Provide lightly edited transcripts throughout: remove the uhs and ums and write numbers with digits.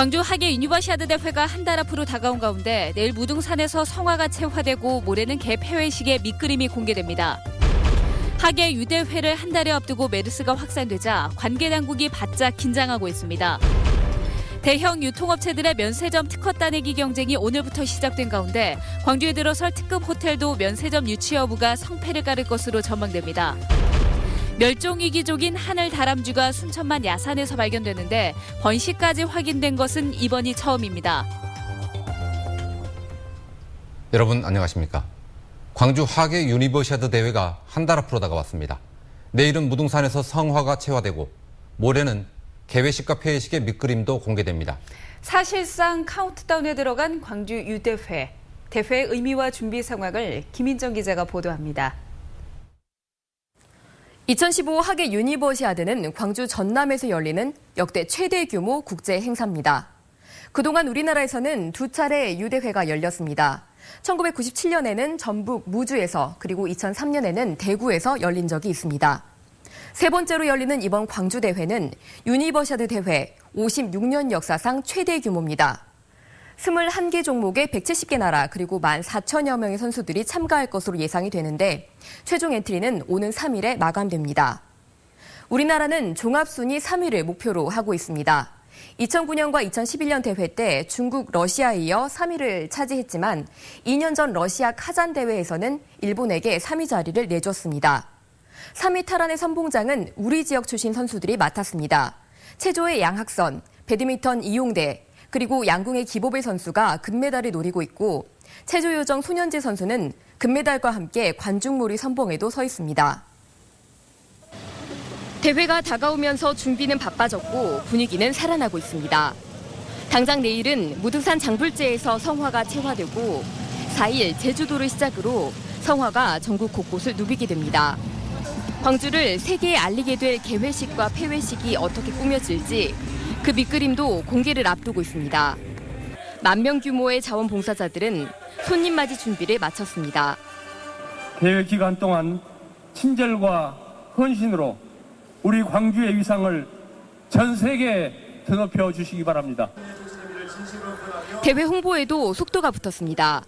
광주 하계 유니버시아드 대회가 한 달 앞으로 다가온 가운데 내일 무등산에서 성화가 채화되고 모레는 개폐회식의 밑그림이 공개됩니다. 하계 유대회를 한 달에 앞두고 메르스가 확산되자 관계당국이 바짝 긴장하고 있습니다. 대형 유통업체들의 면세점 특허 따내기 경쟁이 오늘부터 시작된 가운데 광주에 들어설 특급 호텔도 면세점 유치 여부가 성패를 가를 것으로 전망됩니다. 멸종위기종인 하늘 다람쥐가 순천만 야산에서 발견되는데 번식까지 확인된 것은 이번이 처음입니다. 여러분 안녕하십니까? 광주 하계 유니버시아드 대회가 한 달 앞으로 다가왔습니다. 내일은 무등산에서 성화가 채화되고 모레는 개회식과 폐회식의 밑그림도 공개됩니다. 사실상 카운트다운에 들어간 광주 유대회. 대회의 의미와 준비 상황을 김인정 기자가 보도합니다. 2015 하계 유니버시아드는 광주 전남에서 열리는 역대 최대 규모 국제 행사입니다. 그동안 우리나라에서는 두 차례 유대회가 열렸습니다. 1997년에는 전북 무주에서 그리고 2003년에는 대구에서 열린 적이 있습니다. 세 번째로 열리는 이번 광주 대회는 유니버시아드 대회 56년 역사상 최대 규모입니다. 21개 종목의 170개 나라 그리고 14,000여 명의 선수들이 참가할 것으로 예상이 되는데 최종 엔트리는 오는 3일에 마감됩니다. 우리나라는 종합순위 3위를 목표로 하고 있습니다. 2009년과 2011년 대회 때 중국, 러시아에 이어 3위를 차지했지만 2년 전 러시아 카잔 대회에서는 일본에게 3위 자리를 내줬습니다. 3위 탈환의 선봉장은 우리 지역 출신 선수들이 맡았습니다. 체조의 양학선, 배드민턴 이용대, 그리고 양궁의 기보배 선수가 금메달을 노리고 있고 체조요정 손현지 선수는 금메달과 함께 관중몰이 선봉에도 서 있습니다. 대회가 다가오면서 준비는 바빠졌고 분위기는 살아나고 있습니다. 당장 내일은 무등산 장불재에서 성화가 채화되고 4일 제주도를 시작으로 성화가 전국 곳곳을 누비게 됩니다. 광주를 세계에 알리게 될 개회식과 폐회식이 어떻게 꾸며질지 그 밑그림도 공개를 앞두고 있습니다. 10,000명 규모의 자원봉사자들은 손님 맞이 준비를 마쳤습니다. 대회 기간 동안 친절과 헌신으로 우리 광주의 위상을 전 세계에 드높여 주시기 바랍니다. 대회 홍보에도 속도가 붙었습니다.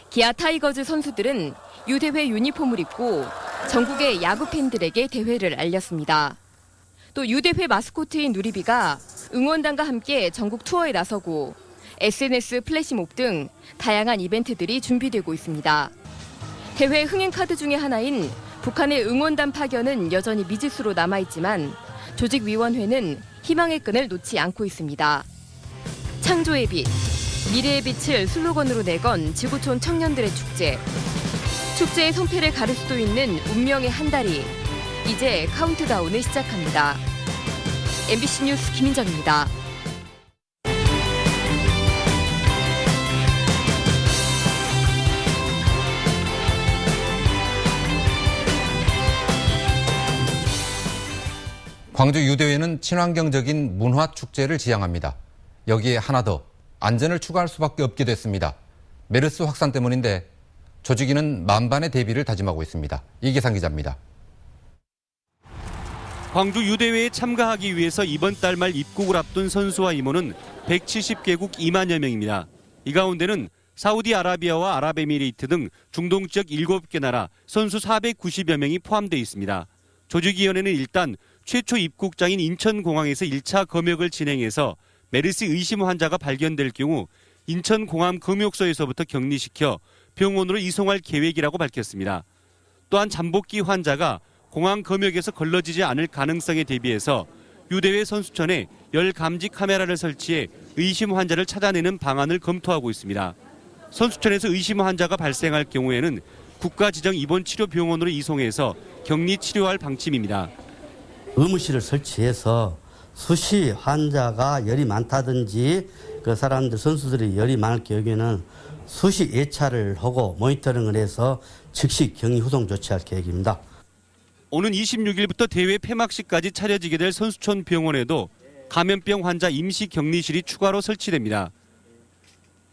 기아 타이거즈 선수들은 유대회 유니폼을 입고 전국의 야구 팬들에게 대회를 알렸습니다. 또 유대회 마스코트인 누리비가 응원단과 함께 전국 투어에 나서고 SNS 플래시몹 등 다양한 이벤트들이 준비되고 있습니다. 대회 흥행 카드 중에 하나인 북한의 응원단 파견은 여전히 미지수로 남아있지만 조직위원회는 희망의 끈을 놓지 않고 있습니다. 창조의 빛, 미래의 빛을 슬로건으로 내건 지구촌 청년들의 축제. 축제의 성패를 가를 수도 있는 운명의 한 달이 이제 카운트다운을 시작합니다. MBC 뉴스 김인정입니다. 광주 유대회는 친환경적인 문화축제를 지향합니다. 여기에 하나 더 안전을 추가할 수밖에 없게 됐습니다. 메르스 확산 때문인데 조직위는 만반의 대비를 다짐하고 있습니다. 이계상 기자입니다. 광주 유대회에 참가하기 위해서 이번 달 말 입국을 앞둔 선수와 임원은 170개국 2만여 명입니다. 이 가운데는 사우디아라비아와 아랍에미레이트 등 중동 지역 7개 나라 선수 490여 명이 포함되어 있습니다. 조직위원회는 일단 최초 입국장인 인천공항에서 1차 검역을 진행해서 메르스 의심 환자가 발견될 경우 인천공항 검역소에서부터 격리시켜 병원으로 이송할 계획이라고 밝혔습니다. 또한 잠복기 환자가 공항 검역에서 걸러지지 않을 가능성에 대비해서 유대회 선수촌에 열 감지 카메라를 설치해 의심 환자를 찾아내는 방안을 검토하고 있습니다. 선수촌에서 의심 환자가 발생할 경우에는 국가지정 입원치료병원으로 이송해서 격리 치료할 방침입니다. 의무실을 설치해서 수시 환자가 열이 많다든지 그 사람들 선수들이 열이 많을 경우에는 수시 예찰을 하고 모니터링을 해서 즉시 격리 후송 조치할 계획입니다. 오는 26일부터 대회 폐막식까지 차려지게 될 선수촌 병원에도 감염병 환자 임시 격리실이 추가로 설치됩니다.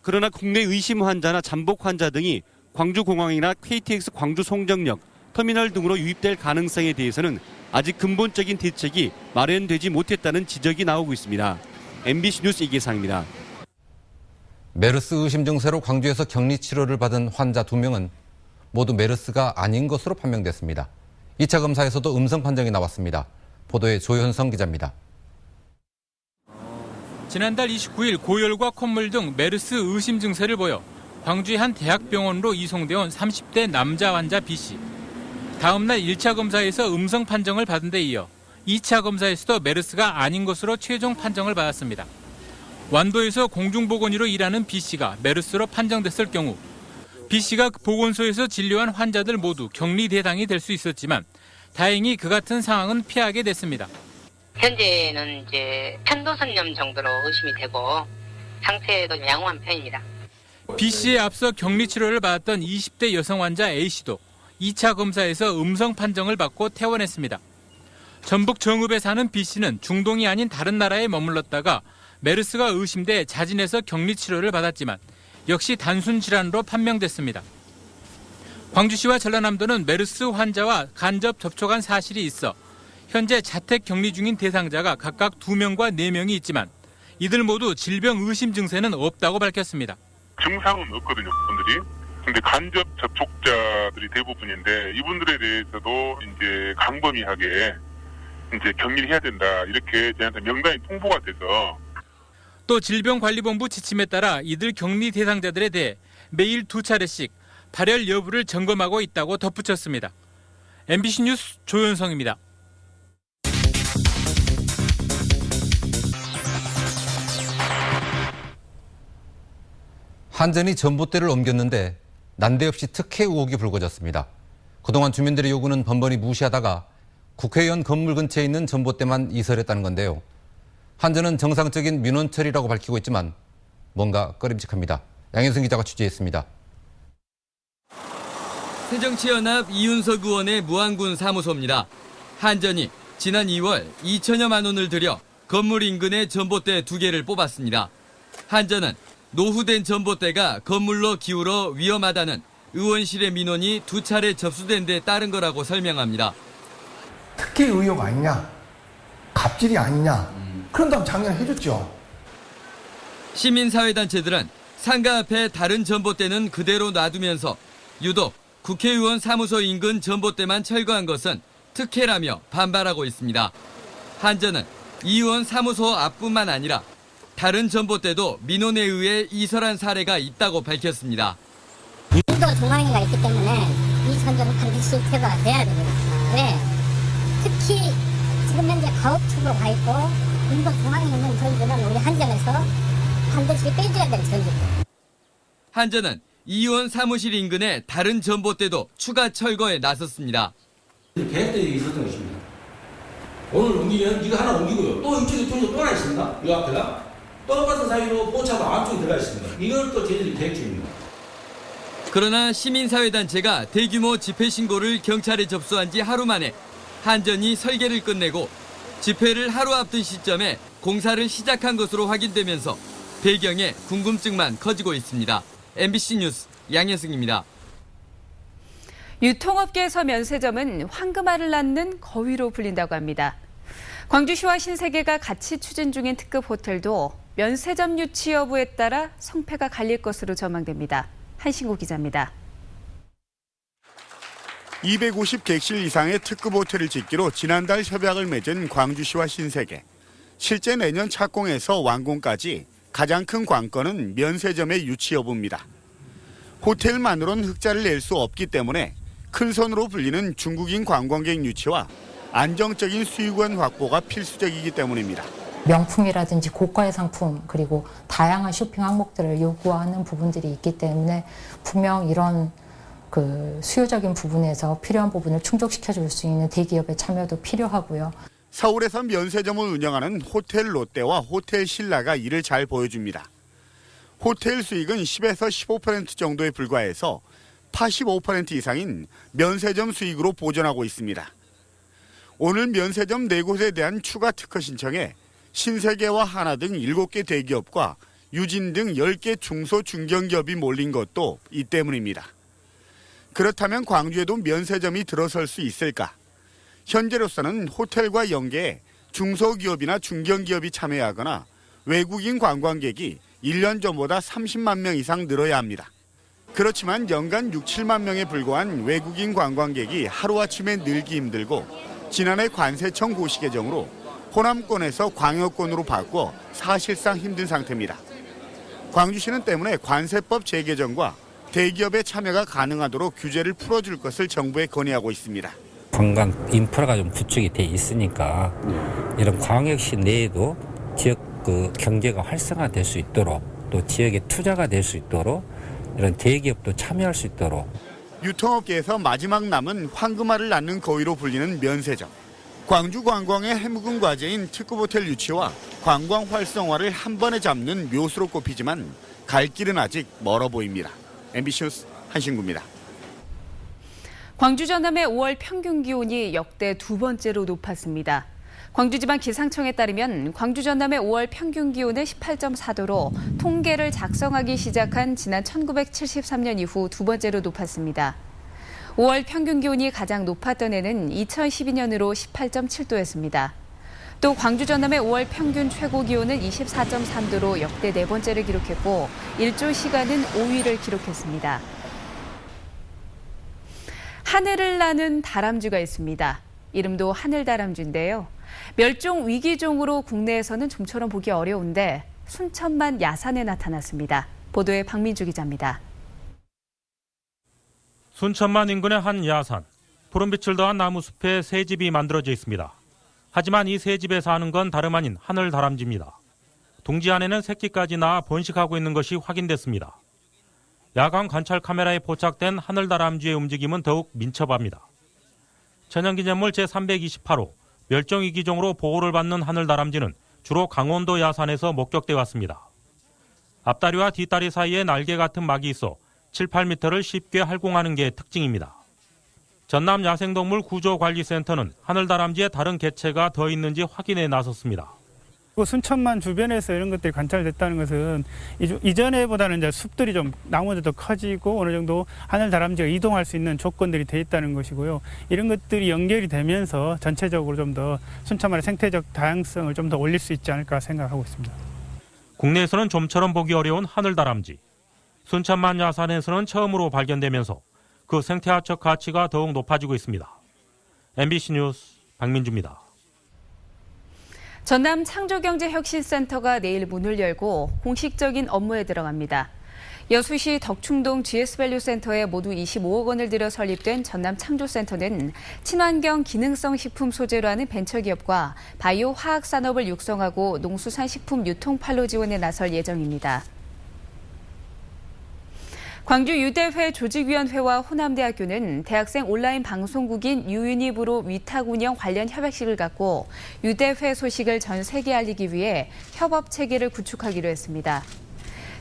그러나 국내 의심 환자나 잠복 환자 등이 광주공항이나 KTX 광주 송정역, 터미널 등으로 유입될 가능성에 대해서는 아직 근본적인 대책이 마련되지 못했다는 지적이 나오고 있습니다. MBC 뉴스 이기상입니다. 메르스 의심 증세로 광주에서 격리 치료를 받은 환자 2명은 모두 메르스가 아닌 것으로 판명됐습니다. 2차 검사에서도 음성 판정이 나왔습니다. 보도에 조현성 기자입니다. 지난달 29일 고열과 콧물 등 메르스 의심 증세를 보여 광주의 한 대학병원으로 이송되어 온 30대 남자 환자 B씨. 다음 날 1차 검사에서 음성 판정을 받은 데 이어 2차 검사에서도 메르스가 아닌 것으로 최종 판정을 받았습니다. 완도에서 공중보건의로 일하는 B씨가 메르스로 판정됐을 경우 B씨가 보건소에서 진료한 환자들 모두 격리 대상이 될 수 있었지만 다행히 그 같은 상황은 피하게 됐습니다. 현재는 이제 편도선염 정도로 의심이 되고 상태도 양호한 편입니다. B씨에 앞서 격리 치료를 받았던 20대 여성 환자 A씨도 2차 검사에서 음성 판정을 받고 퇴원했습니다. 전북 정읍에 사는 B씨는 중동이 아닌 다른 나라에 머물렀다가 메르스가 의심돼 자진해서 격리 치료를 받았지만 역시 단순 질환으로 판명됐습니다. 광주시와 전라남도는 메르스 환자와 간접 접촉한 사실이 있어 현재 자택 격리 중인 대상자가 각각 2명과 4명이 있지만 이들 모두 질병 의심 증세는 없다고 밝혔습니다. 증상은 없거든요, 분들이. 근데 간접 접촉자들이 대부분인데 이분들에 대해서도 이제 강범위하게 이제 격리를 해야 된다 이렇게 저희한테 명단이 통보가 돼서. 또 질병관리본부 지침에 따라 이들 격리 대상자들에 대해 매일 2차례씩 발열 여부를 점검하고 있다고 덧붙였습니다. MBC 뉴스 조현성입니다. 한전이 전봇대를 옮겼는데 난데없이 특혜 의혹이 불거졌습니다. 그동안 주민들의 요구는 번번이 무시하다가 국회의원 건물 근처에 있는 전봇대만 이설했다는 건데요. 한전은 정상적인 민원 처리라고 밝히고 있지만 뭔가 꺼림칙합니다. 양현승 기자가 취재했습니다. 새정치연합 이윤석 의원의 무안군 사무소입니다. 한전이 지난 2월 2천여만 원을 들여 건물 인근에 전봇대 2개를 뽑았습니다. 한전은 노후된 전봇대가 건물로 기울어 위험하다는 의원실의 민원이 2차례 접수된 데 따른 거라고 설명합니다. 특혜 의혹 아니냐, 갑질이 아니냐, 그런다면 작년에 해줬죠. 시민사회단체들은 상가 앞에 다른 전봇대는 그대로 놔두면서 유독 국회의원 사무소 인근 전봇대만 철거한 것은 특혜라며 반발하고 있습니다. 한전은 이 의원 사무소 앞뿐만 아니라 다른 전봇대도 민원에 의해 이설한 사례가 있다고 밝혔습니다. 인도 중앙위가 있기 때문에 이 선정은 반드시 퇴거가 돼야 되거든요. 왜? 특히 지금 현재 가업축으로 가 있고 인도 중앙에 있는 전기는 우리 한전에서 반드시 빼줘야 될 전기입니다. 한전은 이 의원 사무실 인근에 다른 전봇대도 추가 철거에 나섰습니다. 계획들이 있었던 것입니다. 오늘 옮기면 이거 하나 옮기고요. 또 이쪽에 또 하나 있습니다. 이 앞에가 똑같은 사이로 포차가 안쪽에 들어가 있습니다. 이걸 또 저희들이 계획 중입니다. 그러나 시민사회단체가 대규모 집회 신고를 경찰에 접수한 지 하루 만에 한전이 설계를 끝내고 집회를 하루 앞둔 시점에 공사를 시작한 것으로 확인되면서 배경에 궁금증만 커지고 있습니다. MBC 뉴스 양현승입니다. 유통업계에서 면세점은 황금알을 낳는 거위로 불린다고 합니다. 광주시와 신세계가 같이 추진 중인 특급 호텔도 면세점 유치 여부에 따라 성패가 갈릴 것으로 전망됩니다. 한신구 기자입니다. 250객실 이상의 특급 호텔을 짓기로 지난달 협약을 맺은 광주시와 신세계. 실제 내년 착공에서 완공까지 가장 큰 관건은 면세점의 유치 여부입니다. 호텔만으로는 흑자를 낼 수 없기 때문에 큰 손으로 불리는 중국인 관광객 유치와 안정적인 수익원 확보가 필수적이기 때문입니다. 명품이라든지 고가의 상품 그리고 다양한 쇼핑 항목들을 요구하는 부분들이 있기 때문에 분명 이런 수요적인 부분에서 필요한 부분을 충족시켜 줄 수 있는 대기업의 참여도 필요하고요. 서울에서 면세점을 운영하는 호텔 롯데와 호텔 신라가 이를 잘 보여줍니다. 호텔 수익은 10에서 15% 정도에 불과해서 85% 이상인 면세점 수익으로 보존하고 있습니다. 오늘 면세점 4곳에 대한 추가 특허 신청에 신세계와 하나 등 7개 대기업과 유진 등 10개 중소 중견기업이 몰린 것도 이 때문입니다. 그렇다면 광주에도 면세점이 들어설 수 있을까? 현재로서는 호텔과 연계해 중소기업이나 중견기업이 참여하거나 외국인 관광객이 1년 전보다 30만 명 이상 늘어야 합니다. 그렇지만 연간 6, 7만 명에 불과한 외국인 관광객이 하루아침에 늘기 힘들고 지난해 관세청 고시 개정으로 호남권에서 광역권으로 바꿔 사실상 힘든 상태입니다. 광주시는 때문에 관세법 재개정과 대기업의 참여가 가능하도록 규제를 풀어줄 것을 정부에 건의하고 있습니다. 관광 인프라가 좀 구축이 돼 있으니까 이런 광역시 내에도 지역 경제가 활성화될 수 있도록 또 지역에 투자가 될 수 있도록 이런 대기업도 참여할 수 있도록 유통업계에서 마지막 남은 황금알을 낳는 거위로 불리는 면세점. 광주 관광의 해묵은 과제인 특급 호텔 유치와 관광 활성화를 한 번에 잡는 묘수로 꼽히지만 갈 길은 아직 멀어 보입니다. MBC 뉴스 한신구입니다. 광주 전남의 5월 평균 기온이 역대 두 번째로 높았습니다. 광주지방기상청에 따르면 광주 전남의 5월 평균 기온은 18.4도로 통계를 작성하기 시작한 지난 1973년 이후 두 번째로 높았습니다. 5월 평균 기온이 가장 높았던 해는 2012년으로 18.7도였습니다. 또 광주 전남의 5월 평균 최고 기온은 24.3도로 역대 네 번째를 기록했고 일조 시간은 5위를 기록했습니다. 하늘을 나는 다람쥐가 있습니다. 이름도 하늘다람쥐인데요. 멸종 위기종으로 국내에서는 좀처럼 보기 어려운데 순천만 야산에 나타났습니다. 보도에 박민주 기자입니다. 순천만 인근의 한 야산. 푸른빛을 더한 나무숲에 새 집이 만들어져 있습니다. 하지만 이 새 집에 사는 건 다름 아닌 하늘다람쥐입니다. 둥지 안에는 새끼까지 낳아 번식하고 있는 것이 확인됐습니다. 야간 관찰 카메라에 포착된 하늘다람쥐의 움직임은 더욱 민첩합니다. 천연기념물 제328호 멸종위기종으로 보호를 받는 하늘다람쥐는 주로 강원도 야산에서 목격돼 왔습니다. 앞다리와 뒷다리 사이에 날개 같은 막이 있어 7, 8m를 쉽게 활공하는 게 특징입니다. 전남 야생동물 구조관리센터는 하늘다람쥐의 다른 개체가 더 있는지 확인에 나섰습니다. 순천만 주변에서 이런 것들이 관찰됐다는 것은 이전에보다는 이제 숲들이 좀 나무도 더 커지고 어느 정도 하늘다람쥐가 이동할 수 있는 조건들이 돼 있다는 것이고요. 이런 것들이 연결이 되면서 전체적으로 좀 더 순천만의 생태적 다양성을 좀 더 올릴 수 있지 않을까 생각하고 있습니다. 국내에서는 좀처럼 보기 어려운 하늘다람쥐. 순천만 야산에서는 처음으로 발견되면서 그 생태학적 가치가 더욱 높아지고 있습니다. MBC 뉴스 박민주입니다. 전남 창조경제혁신센터가 내일 문을 열고 공식적인 업무에 들어갑니다. 여수시 덕충동 GS밸류센터에 모두 25억 원을 들여 설립된 전남 창조센터는 친환경 기능성 식품 소재로 하는 벤처기업과 바이오 화학 산업을 육성하고 농수산식품 유통판로 지원에 나설 예정입니다. 광주 유대회 조직위원회와 호남대학교는 대학생 온라인 방송국인 유유니브로 위탁 운영 관련 협약식을 갖고 유대회 소식을 전 세계에 알리기 위해 협업 체계를 구축하기로 했습니다.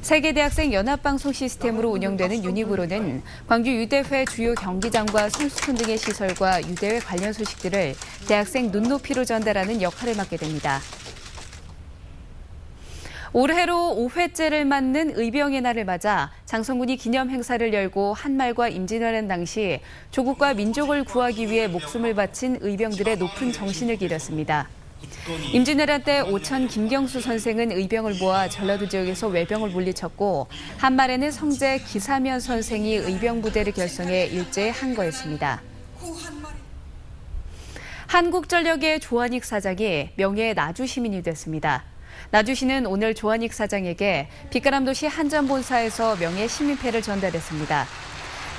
세계 대학생 연합방송 시스템으로 운영되는 유니브로는 광주 유대회 주요 경기장과 선수촌 등의 시설과 유대회 관련 소식들을 대학생 눈높이로 전달하는 역할을 맡게 됩니다. 올해로 5회째를 맞는 의병의 날을 맞아 장성군이 기념 행사를 열고 한말과 임진왜란 당시 조국과 민족을 구하기 위해 목숨을 바친 의병들의 높은 정신을 기렸습니다. 임진왜란 때 오천 김경수 선생은 의병을 모아 전라도 지역에서 외병을 물리쳤고 한말에는 성제 기사면 선생이 의병 부대를 결성해 일제에 항거했습니다. 한국전력의 조한익 사장이 명예의 나주 시민이 됐습니다. 나주시는 오늘 조한익 사장에게 빛가람도시 한전본사에서 명예 시민패를 전달했습니다.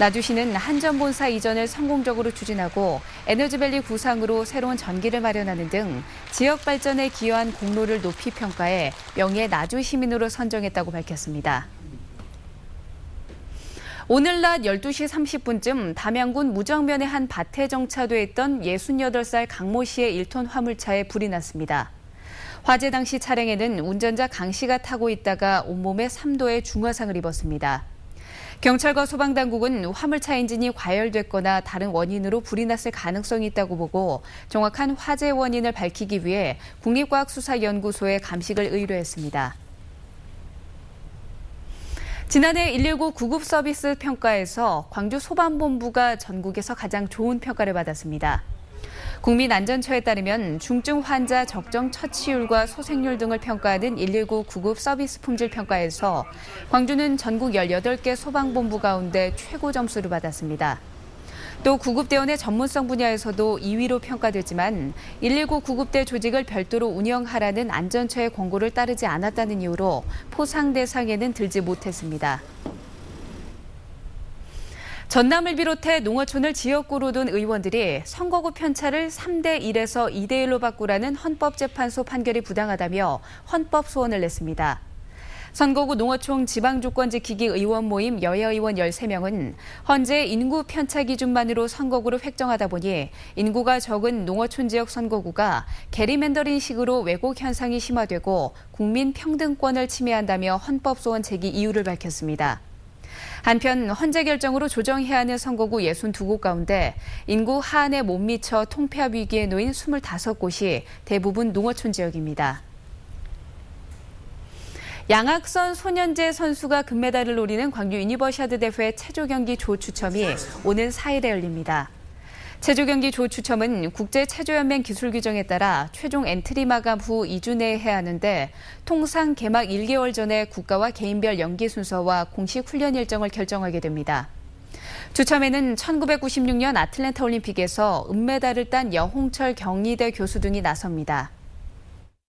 나주시는 한전본사 이전을 성공적으로 추진하고 에너지밸리 구상으로 새로운 전기를 마련하는 등 지역 발전에 기여한 공로를 높이 평가해 명예 나주 시민으로 선정했다고 밝혔습니다. 오늘 낮 12시 30분쯤 담양군 무정면의 한 밭에 정차돼 있던 68살 강모 씨의 1톤 화물차에 불이 났습니다. 화재 당시 차량에는 운전자 강 씨가 타고 있다가 온몸에 3도의 중화상을 입었습니다. 경찰과 소방당국은 화물차 엔진이 과열됐거나 다른 원인으로 불이 났을 가능성이 있다고 보고 정확한 화재 원인을 밝히기 위해 국립과학수사연구소에 감식을 의뢰했습니다. 지난해 119 구급 서비스 평가에서 광주 소방본부가 전국에서 가장 좋은 평가를 받았습니다. 국민안전처에 따르면 중증 환자 적정 처치율과 소생률 등을 평가하는 119 구급 서비스 품질 평가에서 광주는 전국 18개 소방본부 가운데 최고 점수를 받았습니다. 또 구급대원의 전문성 분야에서도 2위로 평가됐지만 119 구급대 조직을 별도로 운영하라는 안전처의 권고를 따르지 않았다는 이유로 포상 대상에는 들지 못했습니다. 전남을 비롯해 농어촌을 지역구로 둔 의원들이 선거구 편차를 3대 1에서 2대 1로 바꾸라는 헌법재판소 판결이 부당하다며 헌법 소원을 냈습니다. 선거구 농어촌 지방주권 지키기 의원 모임 여야 의원 13명은 현재 인구 편차 기준만으로 선거구를 획정하다 보니 인구가 적은 농어촌 지역 선거구가 게리맨더링식으로 왜곡 현상이 심화되고 국민 평등권을 침해한다며 헌법 소원 제기 이유를 밝혔습니다. 한편 헌재 결정으로 조정해야 하는 선거구 62곳 가운데 인구 하한에 못 미쳐 통폐합 위기에 놓인 25곳이 대부분 농어촌 지역입니다. 양학선 손현재 선수가 금메달을 노리는 광주 유니버시아드 대회 체조 경기 조 추첨이 오는 4일에 열립니다. 체조 경기 조 추첨은 국제체조연맹 기술 규정에 따라 최종 엔트리 마감 후 2주 내에 해야 하는데 통상 개막 1개월 전에 국가와 개인별 연기 순서와 공식 훈련 일정을 결정하게 됩니다. 추첨에는 1996년 아틀랜타 올림픽에서 은메달을 딴 여홍철 경희대 교수 등이 나섭니다.